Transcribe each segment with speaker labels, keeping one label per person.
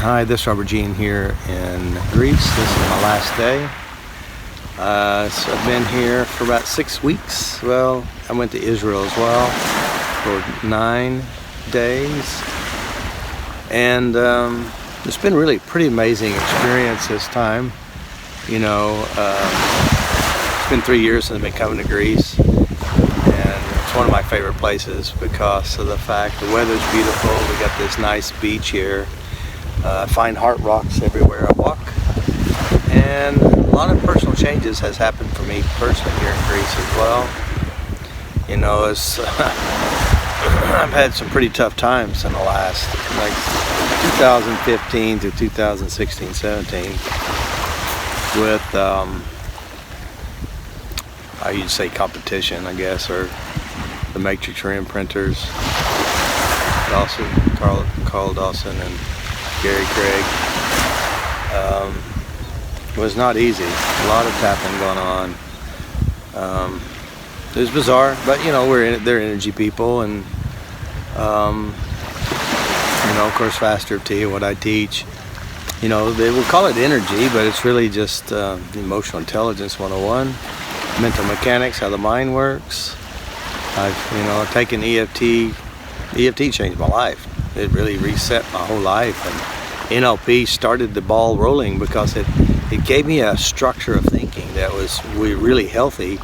Speaker 1: Hi, this is Robert Jean here in Greece. This is my last day. So I've been here for about 6 weeks. Well, I went to Israel as well for 9 days. And it's been really a pretty amazing experience this time. You know, it's been 3 years since I've been coming to Greece. And it's one of my favorite places because of the fact the weather's beautiful. We got this nice beach here. I find heart rocks everywhere I walk, and a lot of personal changes has happened for me personally here in Greece as well. You know, it's I've had some pretty tough times in the last, like 2015 to 2016, 17, with I used to say competition, I guess, or the matrix reimprinters, Carl Dawson and Gary Craig. Was not easy. A lot of tapping going on. It was bizarre, but you know, they're energy people, and you know, of course, FasterEFT, what I teach. You know, they will call it energy, but it's really just emotional intelligence 101, mental mechanics, how the mind works. I've taken EFT. EFT changed my life. It really reset my whole life, and NLP started the ball rolling because it gave me a structure of thinking that was really healthy,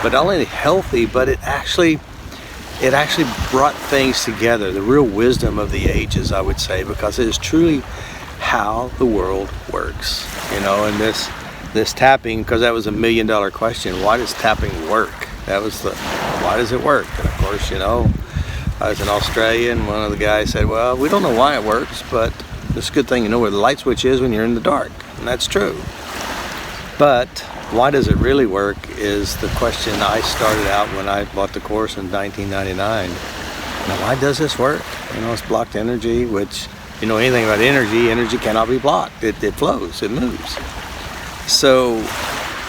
Speaker 1: but not only healthy, but it actually brought things together, the real wisdom of the ages, I would say, because it is truly how the world works. You know, and this tapping, because that was $1 million question. Why does tapping work? That was why does it work? And of course, you know, I was in Australia, and one of the guys said, well, we don't know why it works, but it's a good thing you know where the light switch is when you're in the dark. And that's true. But why does it really work is the question I started out when I bought the course in 1999. Now, why does this work? You know, it's blocked energy, which, you know, anything about energy cannot be blocked. It flows, it moves. So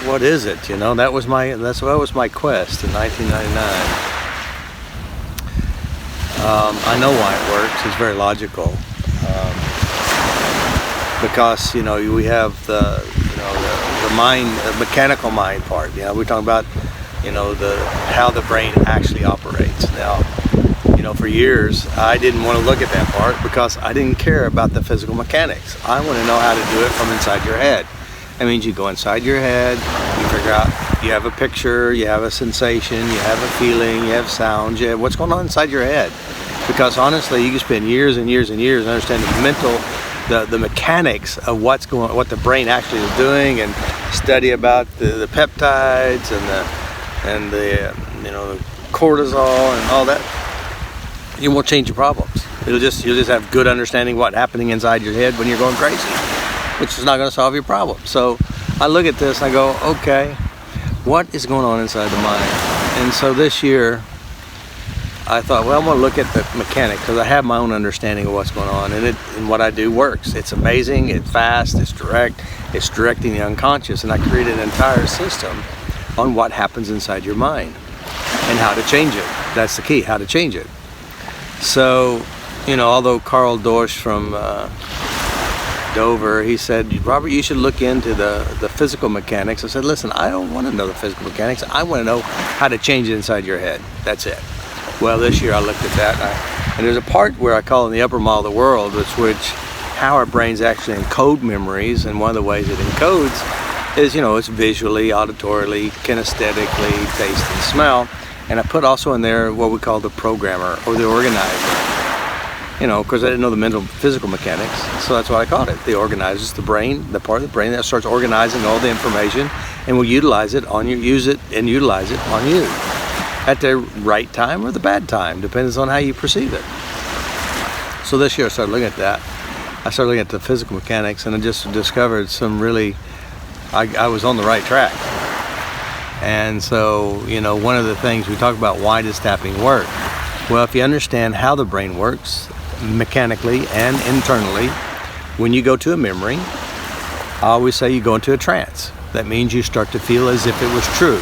Speaker 1: what is it? You know, that was my quest in 1999. I know why it works. It's very logical. Because, you know, we have the mind, the mechanical mind part. You know, we're talking about, you know, how the brain actually operates. Now, you know, for years I didn't want to look at that part because I didn't care about the physical mechanics. I want to know how to do it from inside your head. That means you go inside your head, you figure out, you have a picture, you have a sensation, you have a feeling, you have sounds, you have what's going on inside your head. Because honestly, you can spend years and years and years understanding the mechanics of what the brain actually is doing, and study about the peptides and the you know, the cortisol and all that. You won't change your problems. You'll just have good understanding what's happening inside your head when you're going crazy, which is not going to solve your problem. So I look at this and I go, okay, what is going on inside the mind? And so this year I thought, well, I'm going to look at the mechanics because I have my own understanding of what's going on, and what I do works. It's amazing, it's fast, it's direct, it's directing the unconscious, and I created an entire system on what happens inside your mind and how to change it. That's the key, how to change it. So, you know, although Carl Dorsch from Dover, he said, Robert, you should look into the physical mechanics. I said, listen, I don't want to know the physical mechanics. I want to know how to change it inside your head. That's it. Well, this year I looked at that, and there's a part where I call in the upper mile of the world, which how our brains actually encode memories, and one of the ways it encodes is, you know, it's visually, auditorily, kinesthetically, taste and smell. And I put also in there what we call the programmer or the organizer. You know, because I didn't know the mental physical mechanics, so that's what I called it. The organizer is the brain, the part of the brain that starts organizing all the information and will utilize it on you, use it and utilize it on you at the right time or the bad time, depends on how you perceive it. So this year I started looking at that. I started looking at the physical mechanics, and I just discovered some really, I was on the right track. And so, you know, one of the things we talk about, why does tapping work? Well, if you understand how the brain works mechanically and internally, when you go to a memory, I always say you go into a trance. That means you start to feel as if it was true.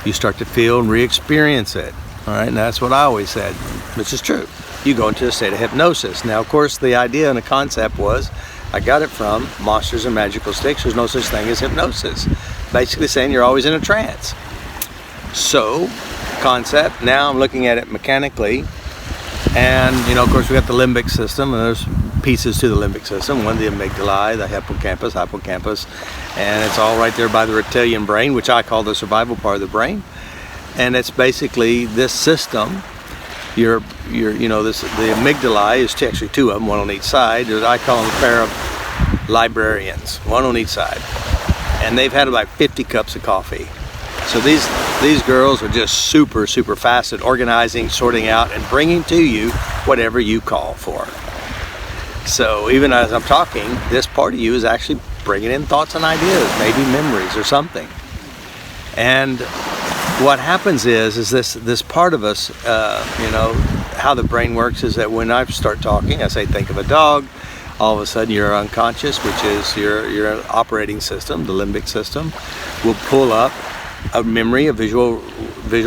Speaker 1: You start to feel and re-experience it. All right, and that's what I always said, which is true. you go into a state of hypnosis. Now, of course, the idea and the concept was, I got it from Monsters and Magical Sticks. There's no such thing as hypnosis. Basically saying you're always in a trance. So, concept, now I'm looking at it mechanically. And, you know, of course, we got the limbic system, and there's pieces to the limbic system. One, the amygdala, the hippocampus, and it's all right there by the reptilian brain, which I call the survival part of the brain. And it's basically this system. The amygdala is actually two of them, one on each side. I call them a pair of librarians, one on each side. And they've had about 50 cups of coffee. So these girls are just super fast at organizing, sorting out, and bringing to you whatever you call for. So even as I'm talking, this part of you is actually bringing in thoughts and ideas, maybe memories or something. And what happens is this part of us, how the brain works is that when I start talking, I say, think of a dog. All of a sudden you're unconscious, which is your operating system, the limbic system, will pull up a memory, a visual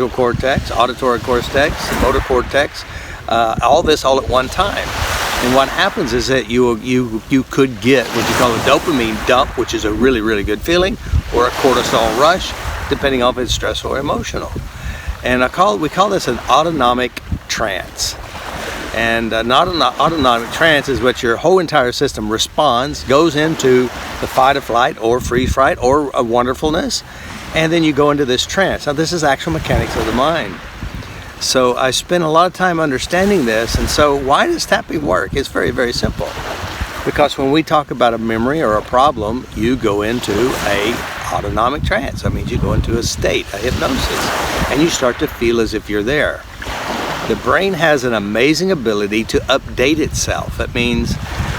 Speaker 1: cortex, auditory cortex, motor cortex, all this all at one time. And what happens is that you could get what you call a dopamine dump, which is a really good feeling, or a cortisol rush, depending on if it's stressful or emotional. And we call this an autonomic trance. And an autonomic trance is what your whole entire system responds, goes into the fight or flight or freeze fright or a wonderfulness, and then you go into this trance. Now this is actual mechanics of the mind. So I spent a lot of time understanding this, and so why does tapping work? It's very simple. Because when we talk about a memory or a problem, you go into a autonomic trance. That means you go into a state, a hypnosis, and you start to feel as if you're there. The brain has an amazing ability to update itself. That means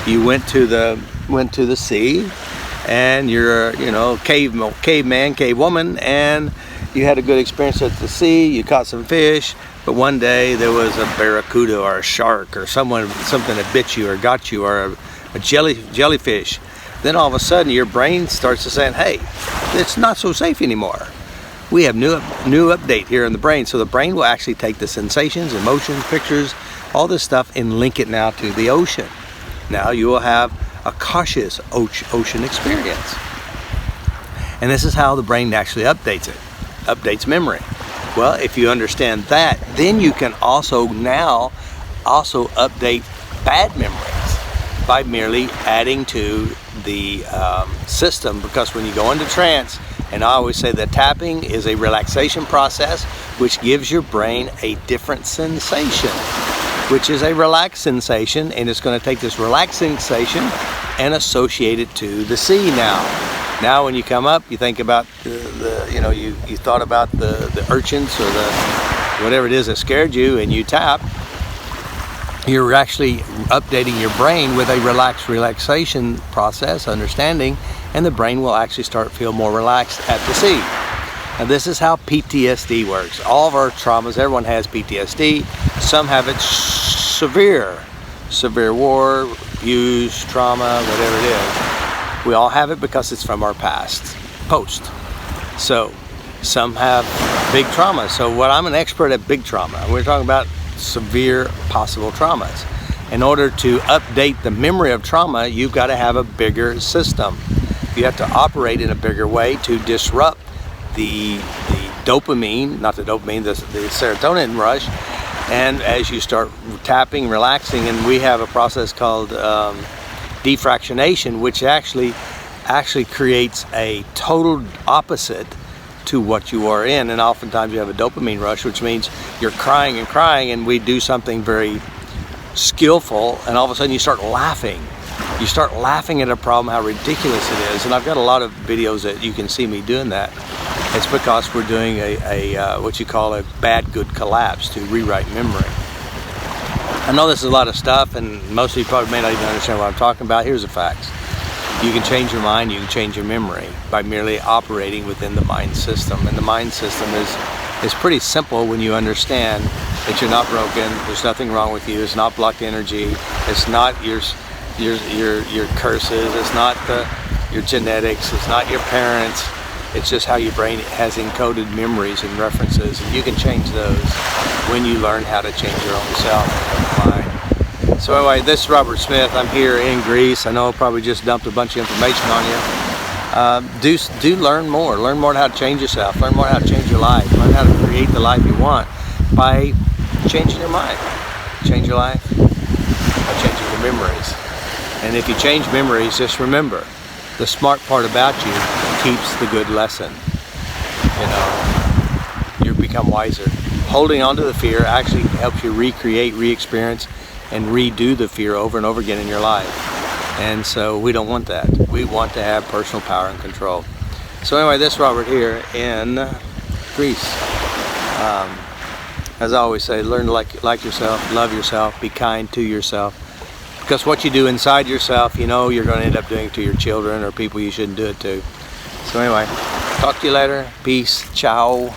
Speaker 1: you went to the sea, and you're caveman, cavewoman, and you had a good experience at the sea. You caught some fish, but one day there was a barracuda or a shark or something that bit you or got you, or a jellyfish. Then all of a sudden your brain starts to say, hey, it's not so safe anymore. We have new update here in the brain. So the brain will actually take the sensations, emotions, pictures, all this stuff, and link it now to the ocean. Now you will have a cautious ocean experience. And this is how the brain actually updates it. Updates memory. Well, if you understand that, then you can also update bad memories by merely adding to the system. Because when you go into trance, and I always say that tapping is a relaxation process which gives your brain a different sensation, which is a relaxed sensation, and it's going to take this relaxed sensation and associate it to the sea now. Now when you come up, you think about you thought about the urchins or the whatever it is that scared you, and you tap, you're actually updating your brain with a relaxation process, understanding, and the brain will actually start to feel more relaxed at the sea. And this is how PTSD works. All of our traumas, everyone has PTSD. Some have it severe war, abuse, trauma, whatever it is. We all have it because it's from our past, post. So some have big trauma. So I'm an expert at big trauma. We're talking about severe possible traumas. In order to update the memory of trauma, you've got to have a bigger system. You have to operate in a bigger way to disrupt the dopamine, the serotonin rush. And as you start tapping, relaxing, and we have a process called defractionation, which actually creates a total opposite to what you are in. And oftentimes you have a dopamine rush, which means you're crying, and we do something very skillful, and all of a sudden you start laughing. You start laughing at a problem, how ridiculous it is. And I've got a lot of videos that you can see me doing that. It's because we're doing a what you call a bad good collapse to rewrite memory. I know this is a lot of stuff, and most of you probably may not even understand what I'm talking about. Here's the facts. You can change your mind, you can change your memory by merely operating within the mind system. And the mind system is pretty simple when you understand that you're not broken, there's nothing wrong with you, it's not blocked energy, it's not your curses, it's not your genetics, it's not your parents, it's just how your brain has encoded memories and references, and you can change those when you learn how to change your own self and mind. So anyway, this is Robert Smith. I'm here in Greece. I know I probably just dumped a bunch of information on you. Do learn more. Learn more how to change yourself. Learn more how to change your life. Learn how to create the life you want by changing your mind. Change your life by changing your memories. And if you change memories, just remember, the smart part about you keeps the good lesson. You know, you become wiser. Holding on to the fear actually helps you recreate, re-experience, and redo the fear over and over again in your life. And so we don't want that. We want to have personal power and control. So anyway, this is Robert here in Greece. As I always say, learn to like yourself, love yourself, be kind to yourself. Because what you do inside yourself, you know you're going to end up doing to your children or people you shouldn't do it to. So anyway, talk to you later. Peace. Ciao.